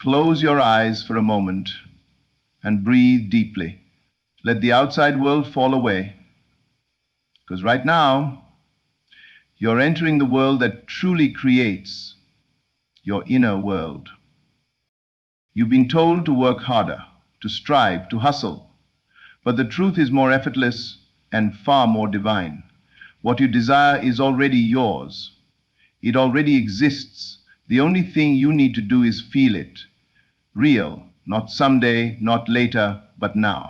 Close your eyes for a moment and breathe deeply. Let the outside world fall away, because right now you're entering the world that truly creates your inner world. You've been told to work harder, to strive, to hustle, but the truth is more effortless and far more divine. What you desire is already yours. It already exists. The only thing you need to do is feel it. Real, not someday, not later, but now.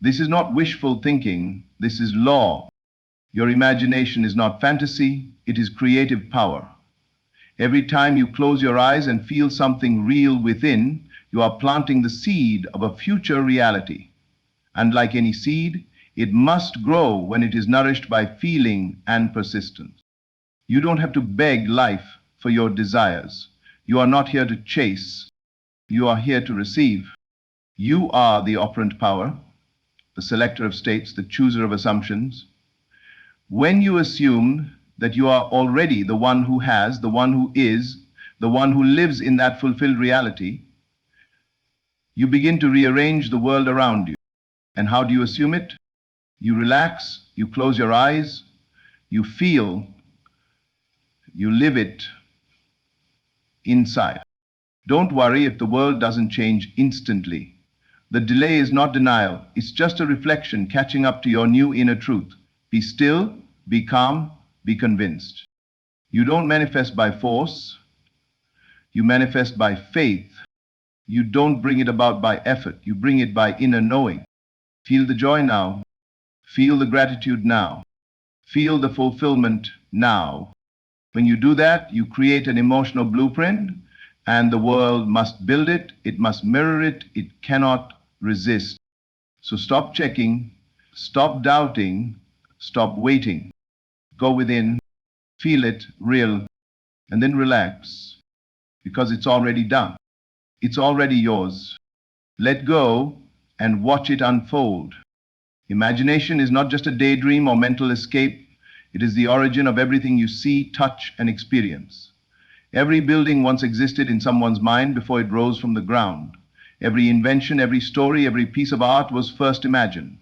This is not wishful thinking, this is law. Your imagination is not fantasy, it is creative power. Every time you close your eyes and feel something real within, you are planting the seed of a future reality. And like any seed, it must grow when it is nourished by feeling and persistence. You don't have to beg life for your desires. You are not here to chase. You are here to receive. You are the operant power, the selector of states, the chooser of assumptions. When you assume that you are already the one who has, the one who is, the one who lives in that fulfilled reality, you begin to rearrange the world around you. And how do you assume it? You relax, you close your eyes, you feel, you live it inside. Don't worry if the world doesn't change instantly. The delay is not denial, it's just a reflection catching up to your new inner truth. Be still, be calm, be convinced. You don't manifest by force, you manifest by faith. You don't bring it about by effort, you bring it by inner knowing. Feel the joy now, feel the gratitude now, feel the fulfillment now. When you do that, you create an emotional blueprint, and the world must build it, it must mirror it, it cannot resist. So stop checking, stop doubting, stop waiting. Go within, feel it real, and then relax, because it's already done. It's already yours. Let go and watch it unfold. Imagination is not just a daydream or mental escape. It is the origin of everything you see, touch, and experience. Every building once existed in someone's mind before it rose from the ground. Every invention, every story, every piece of art was first imagined.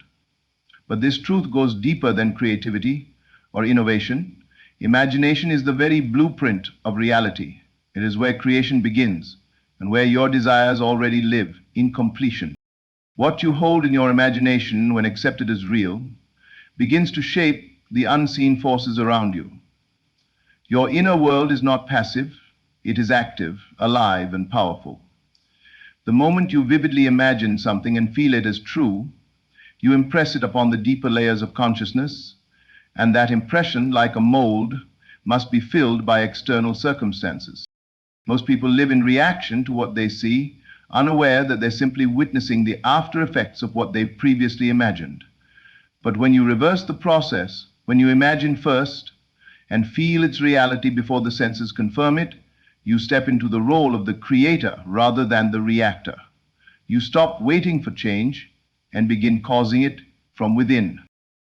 But this truth goes deeper than creativity or innovation. Imagination is the very blueprint of reality. It is where creation begins and where your desires already live in completion. What you hold in your imagination, when accepted as real, begins to shape the unseen forces around you. Your inner world is not passive, it is active, alive, and powerful. The moment you vividly imagine something and feel it as true, you impress it upon the deeper layers of consciousness, and that impression, like a mold, must be filled by external circumstances. Most people live in reaction to what they see, unaware that they're simply witnessing the after effects of what they previously imagined. But when you reverse the process, when you imagine first and feel its reality before the senses confirm it, you step into the role of the creator rather than the reactor. You stop waiting for change and begin causing it from within.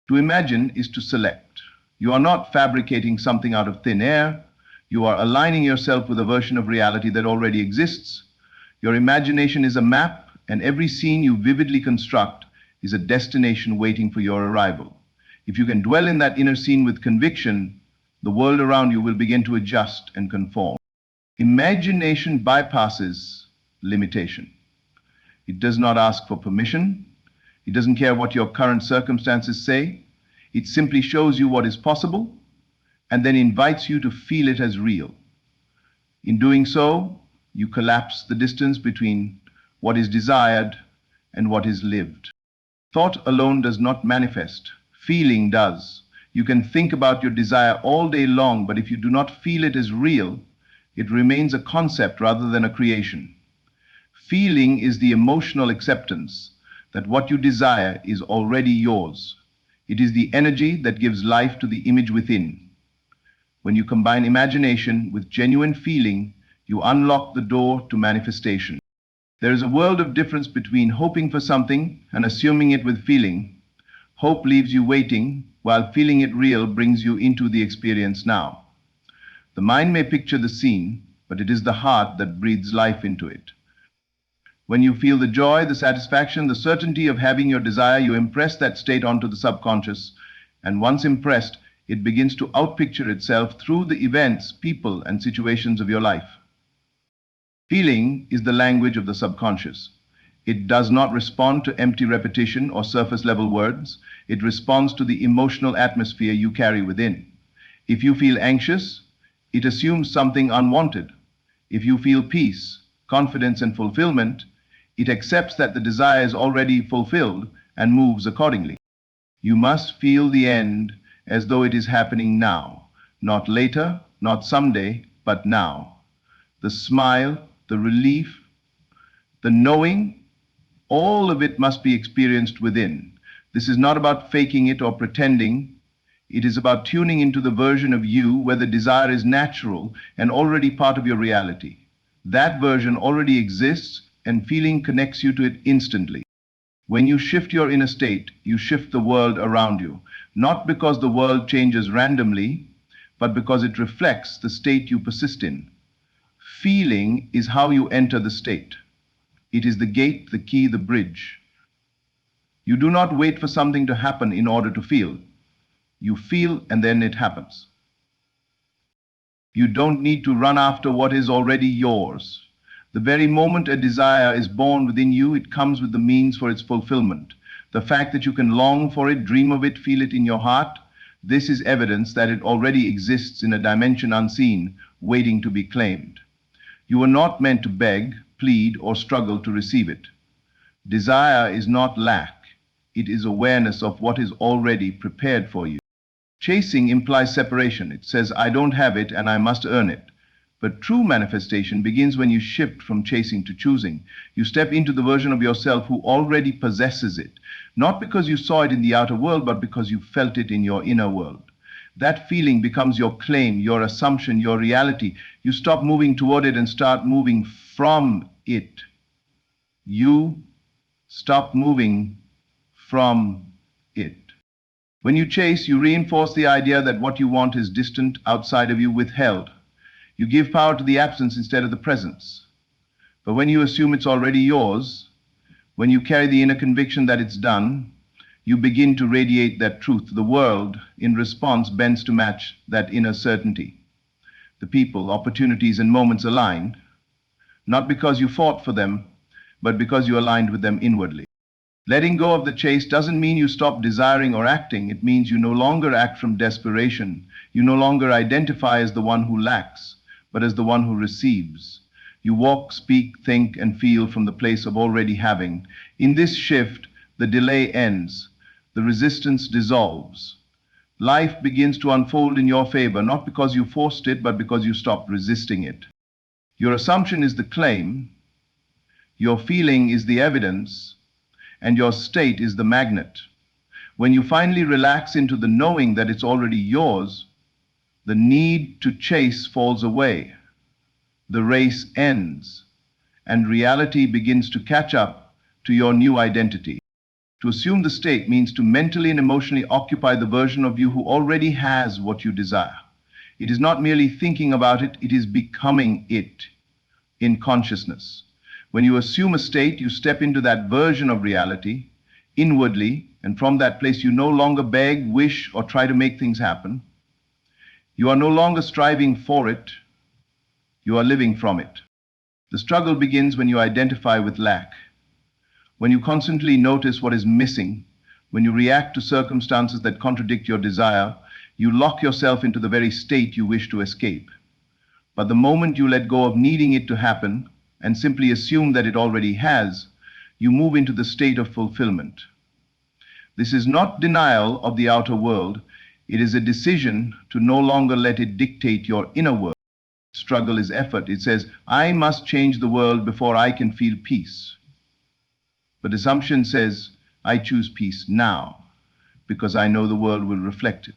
To imagine is to select. You are not fabricating something out of thin air. You are aligning yourself with a version of reality that already exists. Your imagination is a map, and every scene you vividly construct is a destination waiting for your arrival. If you can dwell in that inner scene with conviction, the world around you will begin to adjust and conform. Imagination bypasses limitation. It does not ask for permission. It doesn't care what your current circumstances say. It simply shows you what is possible and then invites you to feel it as real. In doing so, you collapse the distance between what is desired and what is lived. Thought alone does not manifest. Feeling does. You can think about your desire all day long, but if you do not feel it as real, it remains a concept rather than a creation. Feeling is the emotional acceptance that what you desire is already yours. It is the energy that gives life to the image within. When you combine imagination with genuine feeling, you unlock the door to manifestation. There is a world of difference between hoping for something and assuming it with feeling. Hope leaves you waiting, while feeling it real brings you into the experience now. The mind may picture the scene, but it is the heart that breathes life into it. When you feel the joy, the satisfaction, the certainty of having your desire, you impress that state onto the subconscious, and once impressed, it begins to outpicture itself through the events, people, and situations of your life. Feeling is the language of the subconscious. It does not respond to empty repetition or surface-level words. It responds to the emotional atmosphere you carry within. If you feel anxious, it assumes something unwanted. If you feel peace, confidence, and fulfillment, it accepts that the desire is already fulfilled and moves accordingly. You must feel the end as though it is happening now, not later, not someday, but now. The smile, the relief, the knowing, all of it must be experienced within. This is not about faking it or pretending. It is about tuning into the version of you where the desire is natural and already part of your reality. That version already exists, and feeling connects you to it instantly. When you shift your inner state, you shift the world around you, not because the world changes randomly, but because it reflects the state you persist in. Feeling is how you enter the state. It is the gate, the key, the bridge. You do not wait for something to happen in order to feel. You feel and then it happens. You don't need to run after what is already yours. The very moment a desire is born within you, it comes with the means for its fulfillment. The fact that you can long for it, dream of it, feel it in your heart, this is evidence that it already exists in a dimension unseen, waiting to be claimed. You are not meant to beg, plead, or struggle to receive it. Desire is not lack. It is awareness of what is already prepared for you. Chasing implies separation. It says, I don't have it and I must earn it. But true manifestation begins when you shift from chasing to choosing. You step into the version of yourself who already possesses it, not because you saw it in the outer world, but because you felt it in your inner world. That feeling becomes your claim, your assumption, your reality. You stop moving toward it and start moving from it. You stop moving from it. When you chase, you reinforce the idea that what you want is distant, outside of you, withheld. You give power to the absence instead of the presence. But when you assume it's already yours, when you carry the inner conviction that it's done, you begin to radiate that truth. The world, in response, bends to match that inner certainty. The people, opportunities, and moments align, not because you fought for them, but because you aligned with them inwardly. Letting go of the chase doesn't mean you stop desiring or acting. It means you no longer act from desperation. You no longer identify as the one who lacks, but as the one who receives. You walk, speak, think, and feel from the place of already having. In this shift, the delay ends. The resistance dissolves. Life begins to unfold in your favor, not because you forced it, but because you stopped resisting it. Your assumption is the claim, your feeling is the evidence, and your state is the magnet. When you finally relax into the knowing that it's already yours, the need to chase falls away. The race ends, and reality begins to catch up to your new identity. To assume the state means to mentally and emotionally occupy the version of you who already has what you desire. It is not merely thinking about it, it is becoming it in consciousness. When you assume a state, you step into that version of reality inwardly, and from that place you no longer beg, wish, or try to make things happen. You are no longer striving for it, you are living from it. The struggle begins when you identify with lack, when you constantly notice what is missing, when you react to circumstances that contradict your desire. You lock yourself into the very state you wish to escape. But the moment you let go of needing it to happen and simply assume that it already has, you move into the state of fulfillment. This is not denial of the outer world. It is a decision to no longer let it dictate your inner world. Struggle is effort. It says, I must change the world before I can feel peace. But assumption says, I choose peace now because I know the world will reflect it.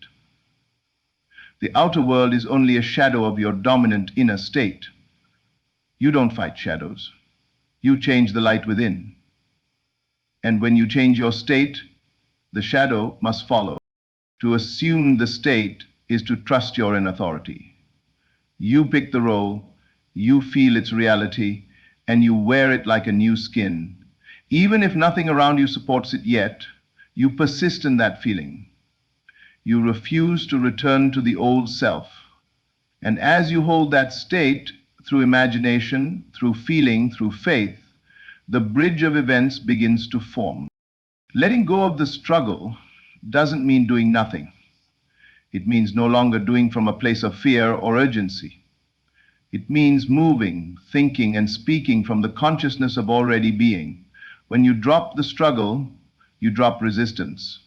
The outer world is only a shadow of your dominant inner state. You don't fight shadows. You change the light within. And when you change your state, the shadow must follow. To assume the state is to trust your inner authority. You pick the role, you feel its reality, and you wear it like a new skin. Even if nothing around you supports it yet, you persist in that feeling. You refuse to return to the old self. And as you hold that state, through imagination, through feeling, through faith, the bridge of events begins to form. Letting go of the struggle doesn't mean doing nothing. It means no longer doing from a place of fear or urgency. It means moving, thinking, and speaking from the consciousness of already being. When you drop the struggle, you drop resistance.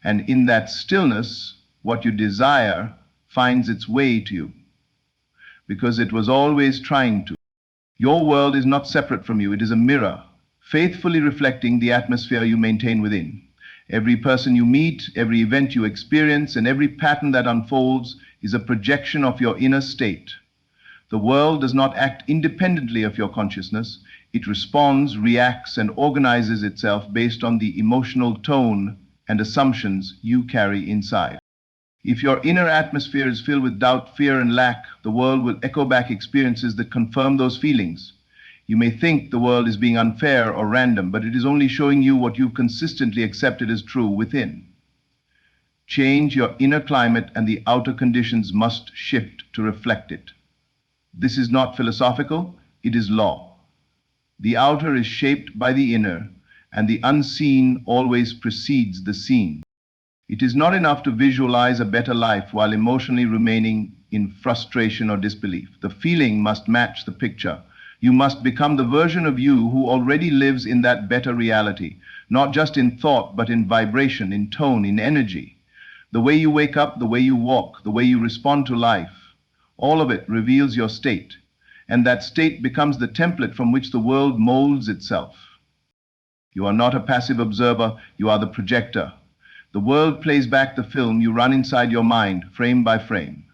And in that stillness, what you desire finds its way to you, because it was always trying to. Your world is not separate from you. It is a mirror, faithfully reflecting the atmosphere you maintain within. Every person you meet, every event you experience, and every pattern that unfolds is a projection of your inner state. The world does not act independently of your consciousness. It responds, reacts, and organizes itself based on the emotional tone and assumptions you carry inside. If your inner atmosphere is filled with doubt, fear, and lack, the world will echo back experiences that confirm those feelings. You may think the world is being unfair or random, but it is only showing you what you've consistently accepted as true within. Change your inner climate and the outer conditions must shift to reflect it. This is not philosophical, it is law. The outer is shaped by the inner, and the unseen always precedes the seen. It is not enough to visualize a better life while emotionally remaining in frustration or disbelief. The feeling must match the picture. You must become the version of you who already lives in that better reality, not just in thought, but in vibration, in tone, in energy. The way you wake up, the way you walk, the way you respond to life, all of it reveals your state, and that state becomes the template from which the world molds itself. You are not a passive observer, you are the projector. The world plays back the film you run inside your mind, frame by frame.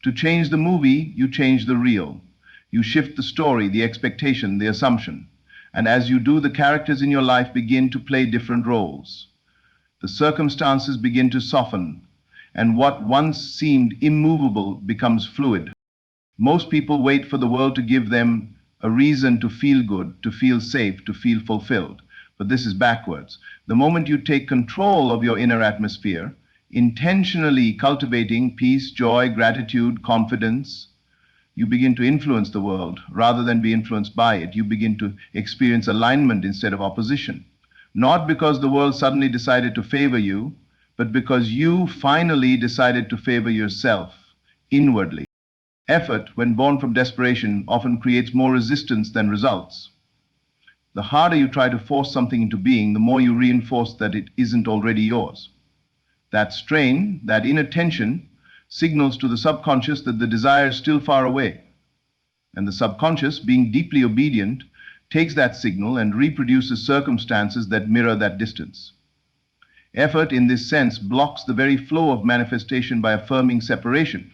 To change the movie, you change the reel. You shift the story, the expectation, the assumption. And as you do, the characters in your life begin to play different roles. The circumstances begin to soften, and what once seemed immovable becomes fluid. Most people wait for the world to give them a reason to feel good, to feel safe, to feel fulfilled. But this is backwards. The moment you take control of your inner atmosphere, intentionally cultivating peace, joy, gratitude, confidence, you begin to influence the world rather than be influenced by it. You begin to experience alignment instead of opposition. Not because the world suddenly decided to favor you, but because you finally decided to favor yourself inwardly. Effort, when born from desperation, often creates more resistance than results. The harder you try to force something into being, the more you reinforce that it isn't already yours. That strain, that inner tension, signals to the subconscious that the desire is still far away. And the subconscious, being deeply obedient, takes that signal and reproduces circumstances that mirror that distance. Effort, in this sense, blocks the very flow of manifestation by affirming separation.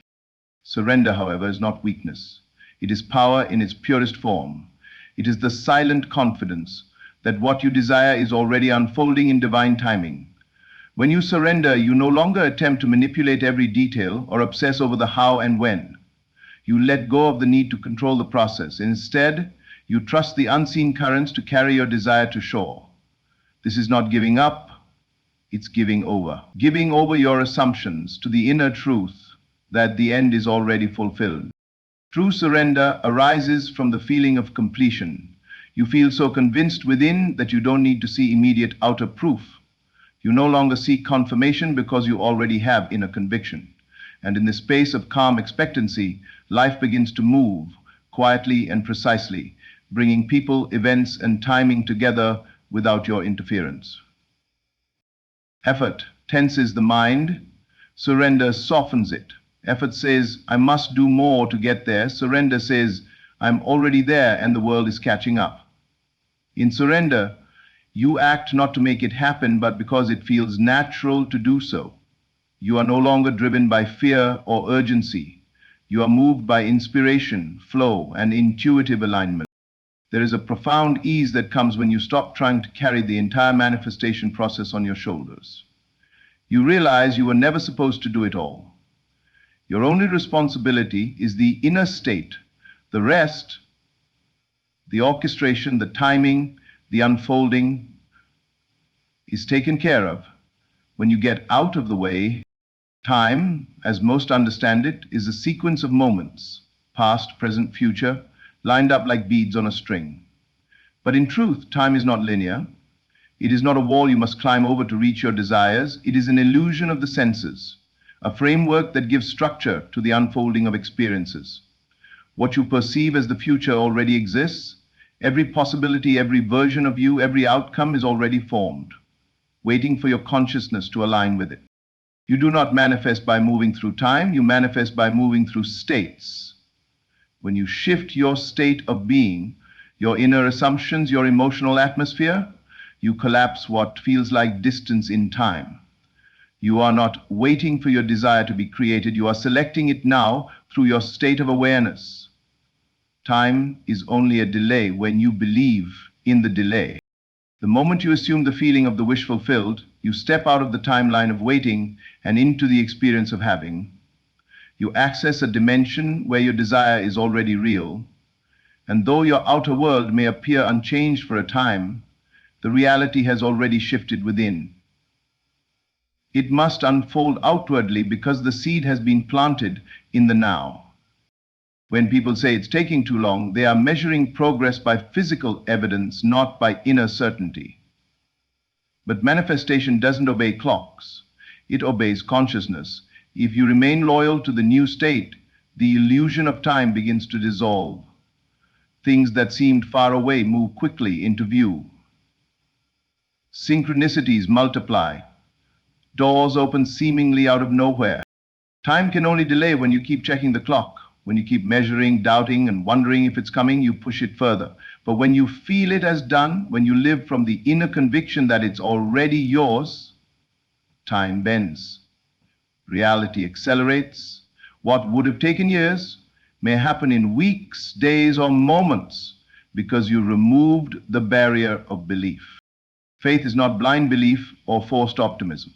Surrender, however, is not weakness. It is power in its purest form. It is the silent confidence that what you desire is already unfolding in divine timing. When you surrender, you no longer attempt to manipulate every detail or obsess over the how and when. You let go of the need to control the process. Instead, you trust the unseen currents to carry your desire to shore. This is not giving up, it's giving over. Giving over your assumptions to the inner truth that the end is already fulfilled. True surrender arises from the feeling of completion. You feel so convinced within that you don't need to see immediate outer proof. You no longer seek confirmation because you already have inner conviction. And in the space of calm expectancy, life begins to move quietly and precisely, bringing people, events, and timing together without your interference. Effort tenses the mind. Surrender softens it. Effort says, I must do more to get there. Surrender says, I'm already there and the world is catching up. In surrender, you act not to make it happen, but because it feels natural to do so. You are no longer driven by fear or urgency. You are moved by inspiration, flow, and intuitive alignment. There is a profound ease that comes when you stop trying to carry the entire manifestation process on your shoulders. You realize you were never supposed to do it all. Your only responsibility is the inner state. The rest, The orchestration, the timing, the unfolding is taken care of. When you get out of the way, time, as most understand it, is a sequence of moments, past, present, future, lined up like beads on a string. But in truth, time is not linear. It is not a wall you must climb over to reach your desires. It is an illusion of the senses, a framework that gives structure to the unfolding of experiences. What you perceive as the future already exists. Every possibility, every version of you, every outcome is already formed, waiting for your consciousness to align with it. You do not manifest by moving through time, you manifest by moving through states. When you shift your state of being, your inner assumptions, your emotional atmosphere, you collapse what feels like distance in time. You are not waiting for your desire to be created, you are selecting it now through your state of awareness. Time is only a delay when you believe in the delay. The moment you assume the feeling of the wish fulfilled, you step out of the timeline of waiting and into the experience of having. You access a dimension where your desire is already real, and though your outer world may appear unchanged for a time, the reality has already shifted within. It must unfold outwardly because the seed has been planted in the now. When people say it's taking too long, they are measuring progress by physical evidence, not by inner certainty. But manifestation doesn't obey clocks. It obeys consciousness. If you remain loyal to the new state, the illusion of time begins to dissolve. Things that seemed far away move quickly into view. Synchronicities multiply. Doors open seemingly out of nowhere. Time can only delay when you keep checking the clock. When you keep measuring, doubting, and wondering if it's coming, you push it further. But when you feel it as done, when you live from the inner conviction that it's already yours, time bends. Reality accelerates. What would have taken years may happen in weeks, days, or moments because you removed the barrier of belief. Faith is not blind belief or forced optimism.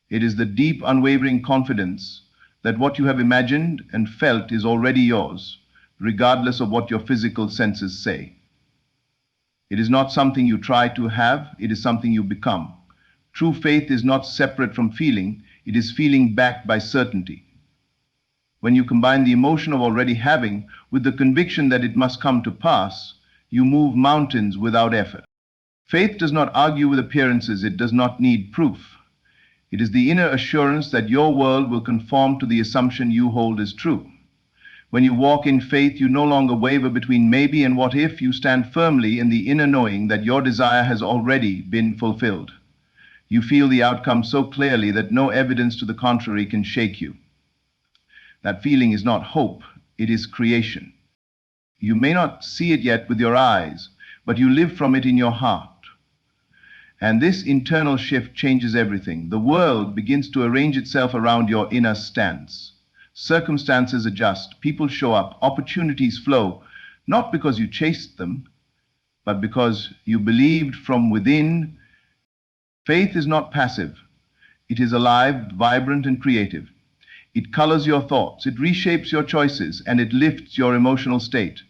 It is the deep, unwavering confidence that what you have imagined and felt is already yours, regardless of what your physical senses say. It is not something you try to have, it is something you become. True faith is not separate from feeling, it is feeling backed by certainty. When you combine the emotion of already having with the conviction that it must come to pass, you move mountains without effort. Faith does not argue with appearances, it does not need proof. It is the inner assurance that your world will conform to the assumption you hold as true. When you walk in faith, you no longer waver between maybe and what if, you stand firmly in the inner knowing that your desire has already been fulfilled. You feel the outcome so clearly that no evidence to the contrary can shake you. That feeling is not hope, it is creation. You may not see it yet with your eyes, but you live from it in your heart. And this internal shift changes everything. The world begins to arrange itself around your inner stance. Circumstances adjust, people show up, opportunities flow, not because you chased them, but because you believed from within. Faith is not passive. It is alive, vibrant, and creative. It colors your thoughts, it reshapes your choices, and it lifts your emotional state.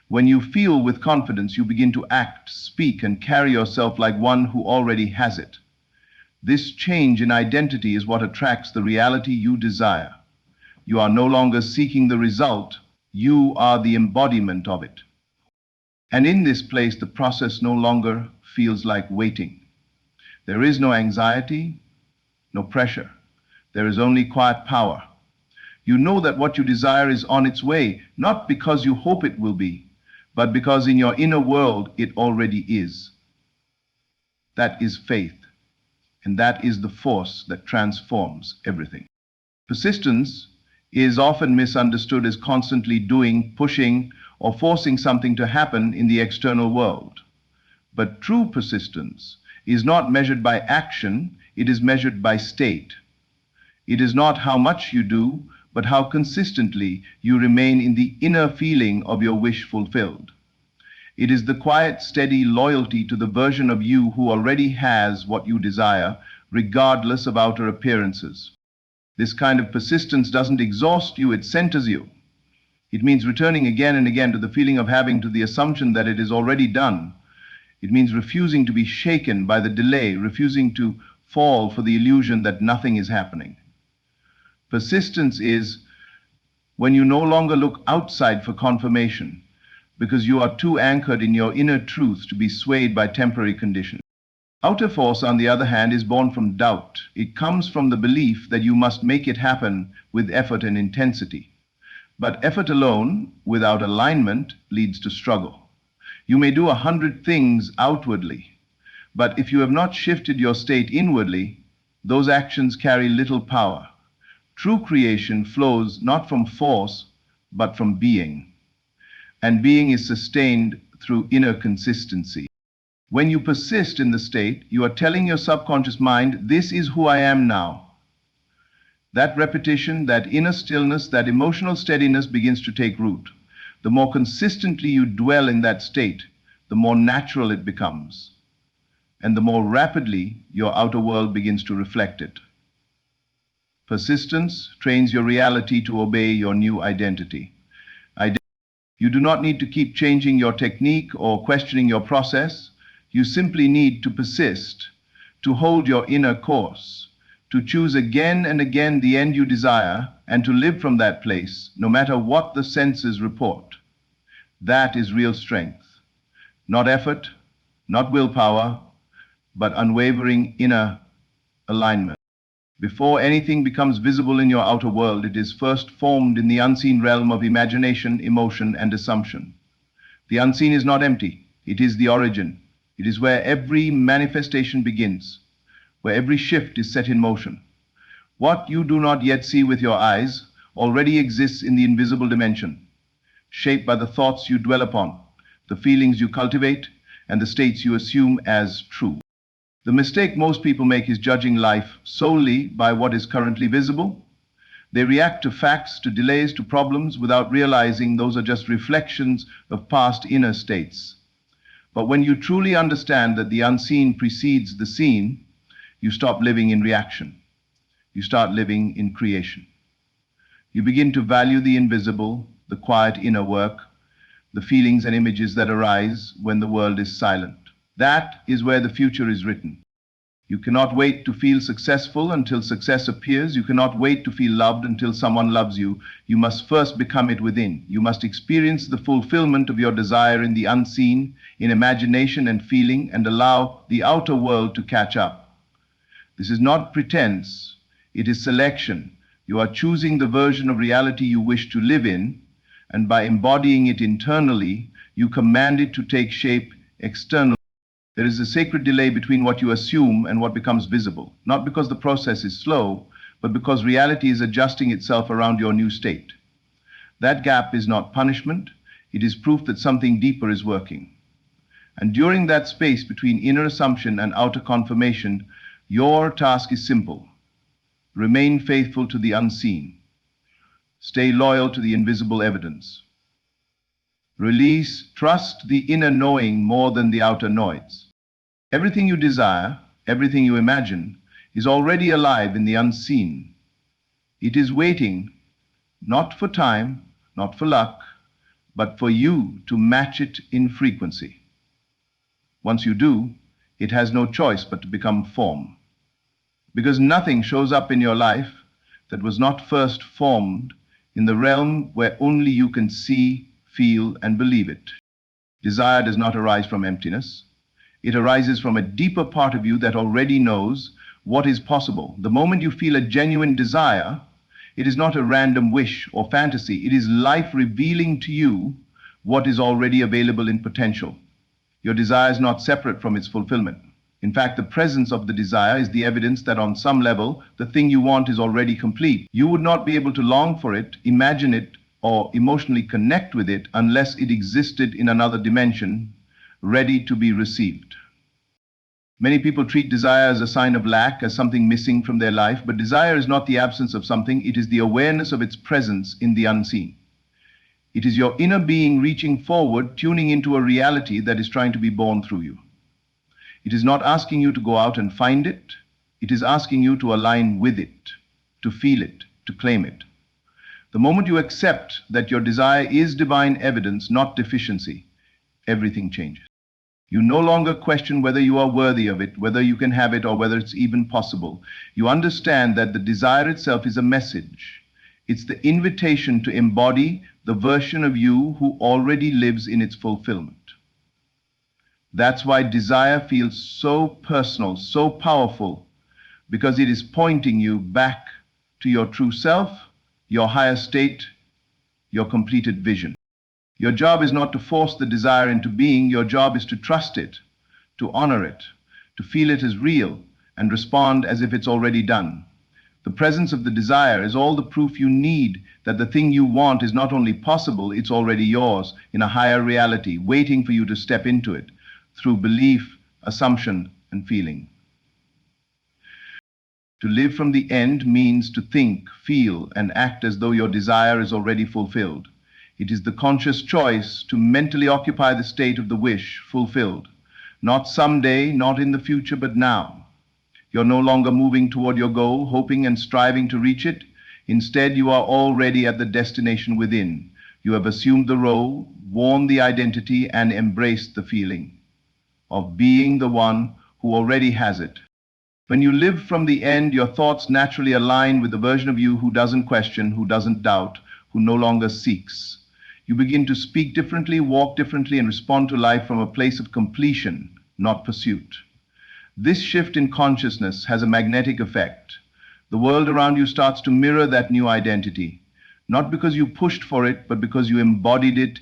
When you feel with confidence, you begin to act, speak, and carry yourself like one who already has it. This change in identity is what attracts the reality you desire. You are no longer seeking the result, you are the embodiment of it. And in this place, the process no longer feels like waiting. There is no anxiety, no pressure. There is only quiet power. You know that what you desire is on its way, not because you hope it will be, but because in your inner world it already is. That is faith, and that is the force that transforms everything. Persistence is often misunderstood as constantly doing, pushing, or forcing something to happen in the external world. But true persistence is not measured by action, it is measured by state. It is not how much you do, but how consistently you remain in the inner feeling of your wish fulfilled. It is the quiet, steady loyalty to the version of you who already has what you desire, regardless of outer appearances. This kind of persistence doesn't exhaust you, it centers you. It means returning again and again to the feeling of having, to the assumption that it is already done. It means refusing to be shaken by the delay, refusing to fall for the illusion that nothing is happening. Persistence is when you no longer look outside for confirmation, because you are too anchored in your inner truth to be swayed by temporary conditions. Outer force, on the other hand, is born from doubt. It comes from the belief that you must make it happen with effort and intensity. But effort alone, without alignment, leads to struggle. You may do 100 things outwardly, but if you have not shifted your state inwardly, those actions carry little power. True creation flows not from force, but from being. And being is sustained through inner consistency. When you persist in the state, you are telling your subconscious mind, this is who I am now. That repetition, that inner stillness, that emotional steadiness begins to take root. The more consistently you dwell in that state, the more natural it becomes, and the more rapidly your outer world begins to reflect it. Persistence trains your reality to obey your new identity. You do not need to keep changing your technique or questioning your process. You simply need to persist, to hold your inner course, to choose again and again the end you desire, and to live from that place, no matter what the senses report. That is real strength. Not effort, not willpower, but unwavering inner alignment. Before anything becomes visible in your outer world, it is first formed in the unseen realm of imagination, emotion, and assumption. The unseen is not empty. It is the origin. It is where every manifestation begins, where every shift is set in motion. What you do not yet see with your eyes already exists in the invisible dimension, shaped by the thoughts you dwell upon, the feelings you cultivate, and the states you assume as true. The mistake most people make is judging life solely by what is currently visible. They react to facts, to delays, to problems without realizing those are just reflections of past inner states. But when you truly understand that the unseen precedes the seen, you stop living in reaction. You start living in creation. You begin to value the invisible, the quiet inner work, the feelings and images that arise when the world is silent. That is where the future is written. You cannot wait to feel successful until success appears. You cannot wait to feel loved until someone loves you. You must first become it within. You must experience the fulfillment of your desire in the unseen, in imagination and feeling, and allow the outer world to catch up. This is not pretense. It is selection. You are choosing the version of reality you wish to live in, and by embodying it internally, you command it to take shape externally. There is a sacred delay between what you assume and what becomes visible, not because the process is slow, but because reality is adjusting itself around your new state. That gap is not punishment, it is proof that something deeper is working. And during that space between inner assumption and outer confirmation, your task is simple. Remain faithful to the unseen. Stay loyal to the invisible evidence. Release, trust the inner knowing more than the outer noise. Everything you desire, everything you imagine, is already alive in the unseen. It is waiting, not for time, not for luck, but for you to match it in frequency. Once you do, it has no choice but to become form. Because nothing shows up in your life that was not first formed in the realm where only you can see, feel, and believe it. Desire does not arise from emptiness. It arises from a deeper part of you that already knows what is possible. The moment you feel a genuine desire, it is not a random wish or fantasy. It is life revealing to you what is already available in potential. Your desire is not separate from its fulfillment. In fact, the presence of the desire is the evidence that on some level, the thing you want is already complete. You would not be able to long for it, imagine it, or emotionally connect with it unless it existed in another dimension, ready to be received. Many people treat desire as a sign of lack, as something missing from their life, but desire is not the absence of something, it is the awareness of its presence in the unseen. It is your inner being reaching forward, tuning into a reality that is trying to be born through you. It is not asking you to go out and find it, it is asking you to align with it, to feel it, to claim it. The moment you accept that your desire is divine evidence, not deficiency, everything changes. You no longer question whether you are worthy of it, whether you can have it, or whether it's even possible. You understand that the desire itself is a message. It's the invitation to embody the version of you who already lives in its fulfillment. That's why desire feels so personal, so powerful, because it is pointing you back to your true self, your higher state, your completed vision. Your job is not to force the desire into being. Your job is to trust it, to honor it, to feel it as real, and respond as if it's already done. The presence of the desire is all the proof you need that the thing you want is not only possible, it's already yours in a higher reality, waiting for you to step into it through belief, assumption, and feeling. To live from the end means to think, feel, and act as though your desire is already fulfilled. It is the conscious choice to mentally occupy the state of the wish fulfilled. Not someday, not in the future, but now. You're no longer moving toward your goal, hoping and striving to reach it. Instead, you are already at the destination within. You have assumed the role, worn the identity, and embraced the feeling of being the one who already has it. When you live from the end, your thoughts naturally align with the version of you who doesn't question, who doesn't doubt, who no longer seeks. You begin to speak differently, walk differently, and respond to life from a place of completion, not pursuit. This shift in consciousness has a magnetic effect. The world around you starts to mirror that new identity, not because you pushed for it, but because you embodied it.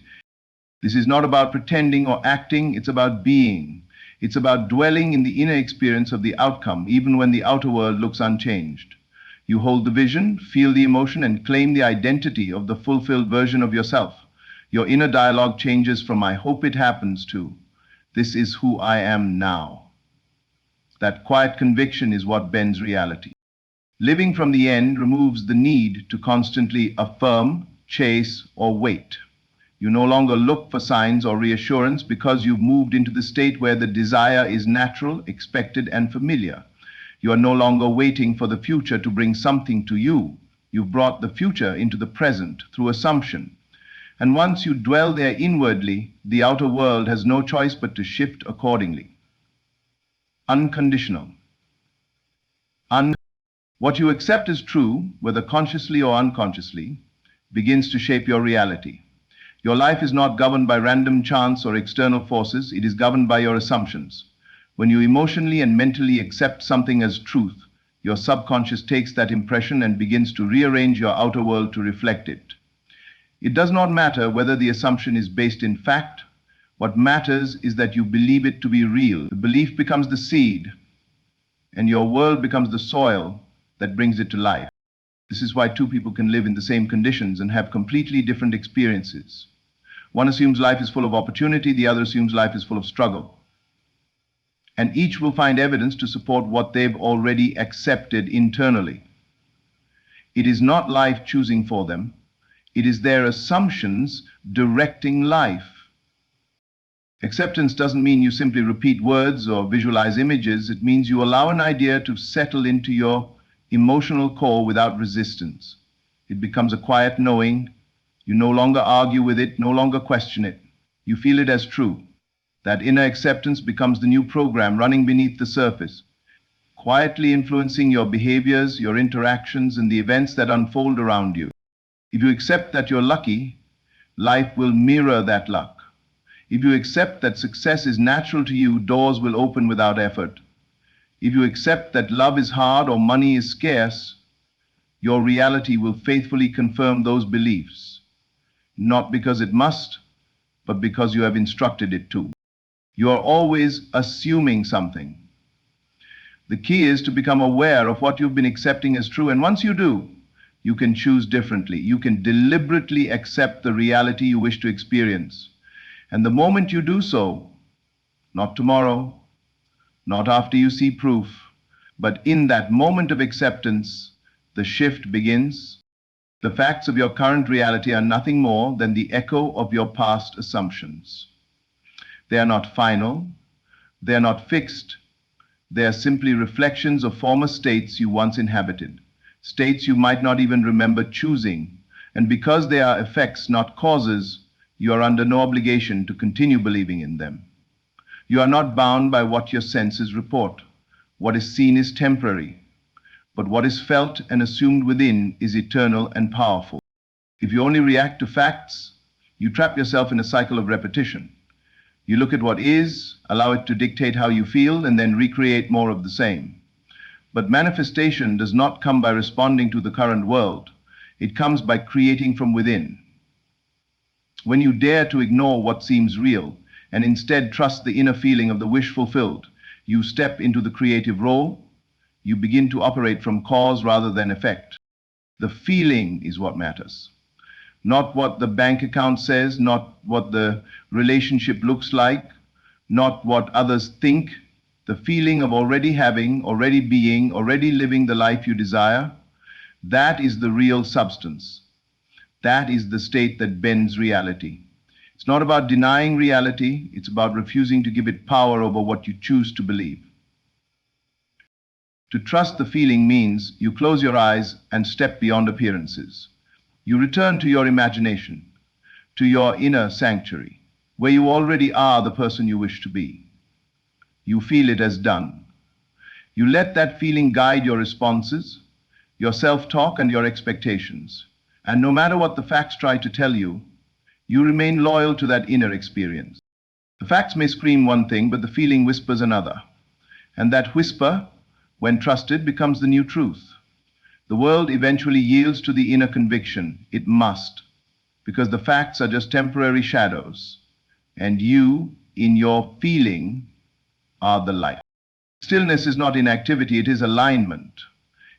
This is not about pretending or acting, it's about being. It's about dwelling in the inner experience of the outcome, even when the outer world looks unchanged. You hold the vision, feel the emotion, and claim the identity of the fulfilled version of yourself. Your inner dialogue changes from "I hope it happens" to "This is who I am now." That quiet conviction is what bends reality. Living from the end removes the need to constantly affirm, chase, or wait. You no longer look for signs or reassurance because you've moved into the state where the desire is natural, expected, and familiar. You are no longer waiting for the future to bring something to you. You've brought the future into the present through assumption. And once you dwell there inwardly, the outer world has no choice but to shift accordingly. Unconditional. What you accept as true, whether consciously or unconsciously, begins to shape your reality. Your life is not governed by random chance or external forces, it is governed by your assumptions. When you emotionally and mentally accept something as truth, your subconscious takes that impression and begins to rearrange your outer world to reflect it. It does not matter whether the assumption is based in fact. What matters is that you believe it to be real. The belief becomes the seed, and your world becomes the soil that brings it to life. This is why two people can live in the same conditions and have completely different experiences. One assumes life is full of opportunity, the other assumes life is full of struggle. And each will find evidence to support what they've already accepted internally. It is not life choosing for them. It is their assumptions directing life. Acceptance doesn't mean you simply repeat words or visualize images. It means you allow an idea to settle into your emotional core without resistance. It becomes a quiet knowing. You no longer argue with it, no longer question it. You feel it as true. That inner acceptance becomes the new program running beneath the surface, quietly influencing your behaviors, your interactions, and the events that unfold around you. If you accept that you're lucky, life will mirror that luck. If you accept that success is natural to you, doors will open without effort. If you accept that love is hard or money is scarce, your reality will faithfully confirm those beliefs, not because it must, but because you have instructed it to. You are always assuming something. The key is to become aware of what you've been accepting as true, and once you do, you can choose differently. You can deliberately accept the reality you wish to experience. And the moment you do so, not tomorrow, not after you see proof, but in that moment of acceptance, the shift begins. The facts of your current reality are nothing more than the echo of your past assumptions. They are not final, they are not fixed, they are simply reflections of former states you once inhabited. States you might not even remember choosing. And because they are effects, not causes, you are under no obligation to continue believing in them. You are not bound by what your senses report. What is seen is temporary, but what is felt and assumed within is eternal and powerful. If you only react to facts, you trap yourself in a cycle of repetition. You look at what is, allow it to dictate how you feel, and then recreate more of the same. But manifestation does not come by responding to the current world. It comes by creating from within. When you dare to ignore what seems real and instead trust the inner feeling of the wish fulfilled, you step into the creative role. You begin to operate from cause rather than effect. The feeling is what matters. Not what the bank account says, not what the relationship looks like, not what others think. The feeling of already having, already being, already living the life you desire, that is the real substance. That is the state that bends reality. It's not about denying reality, it's about refusing to give it power over what you choose to believe. To trust the feeling means you close your eyes and step beyond appearances. You return to your imagination, to your inner sanctuary, where you already are the person you wish to be. You feel it as done. You let that feeling guide your responses, your self-talk and your expectations. And no matter what the facts try to tell you, you remain loyal to that inner experience. The facts may scream one thing, but the feeling whispers another. And that whisper, when trusted, becomes the new truth. The world eventually yields to the inner conviction. It must, because the facts are just temporary shadows, and you, in your feeling, are the light. Stillness is not inactivity, it is alignment.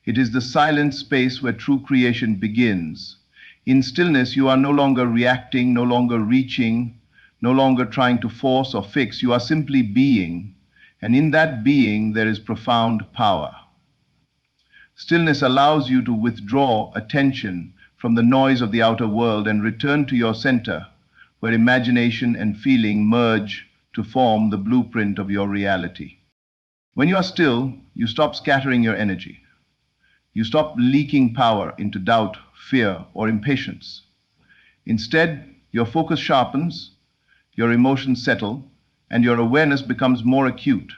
It is the silent space where true creation begins. In stillness, you are no longer reacting, no longer reaching, no longer trying to force or fix. You are simply being, and in that being, there is profound power. Stillness allows you to withdraw attention from the noise of the outer world and return to your center, where imagination and feeling merge to form the blueprint of your reality. When you are still, you stop scattering your energy. You stop leaking power into doubt, fear, or impatience. Instead, your focus sharpens, your emotions settle, and your awareness becomes more acute.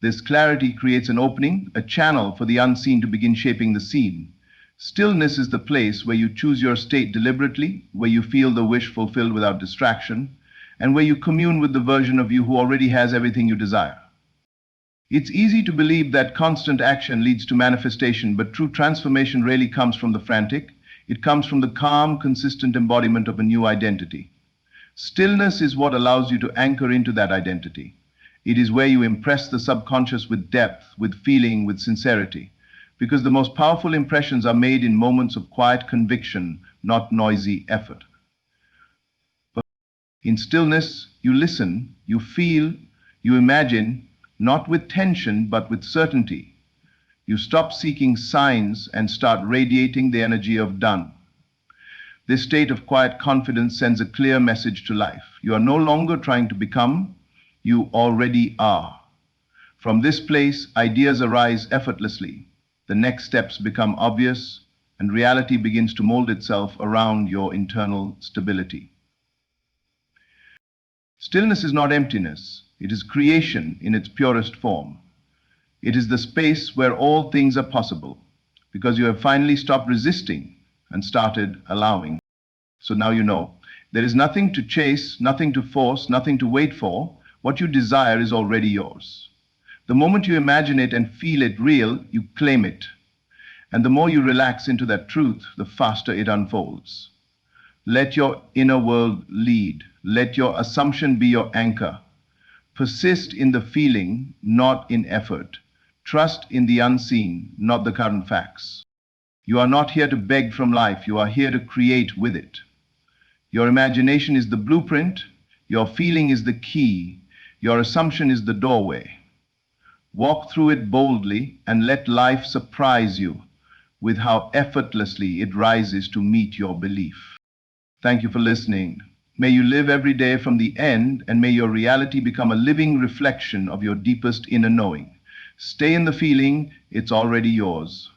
This clarity creates an opening, a channel for the unseen to begin shaping the scene. Stillness is the place where you choose your state deliberately, where you feel the wish fulfilled without distraction, and where you commune with the version of you who already has everything you desire. It's easy to believe that constant action leads to manifestation, but true transformation rarely comes from the frantic. It comes from the calm, consistent embodiment of a new identity. Stillness is what allows you to anchor into that identity. It is where you impress the subconscious with depth, with feeling, with sincerity. Because the most powerful impressions are made in moments of quiet conviction, not noisy effort. But in stillness, you listen, you feel, you imagine, not with tension, but with certainty. You stop seeking signs and start radiating the energy of done. This state of quiet confidence sends a clear message to life. You are no longer trying to become, you already are. From this place, ideas arise effortlessly. The next steps become obvious, and reality begins to mold itself around your internal stability. Stillness is not emptiness. It is creation in its purest form. It is the space where all things are possible, because you have finally stopped resisting and started allowing. So now you know. There is nothing to chase, nothing to force, nothing to wait for. What you desire is already yours. The moment you imagine it and feel it real, you claim it. And the more you relax into that truth, the faster it unfolds. Let your inner world lead. Let your assumption be your anchor. Persist in the feeling, not in effort. Trust in the unseen, not the current facts. You are not here to beg from life. You are here to create with it. Your imagination is the blueprint. Your feeling is the key. Your assumption is the doorway. Walk through it boldly and let life surprise you with how effortlessly it rises to meet your belief. Thank you for listening. May you live every day from the end, and may your reality become a living reflection of your deepest inner knowing. Stay in the feeling, it's already yours.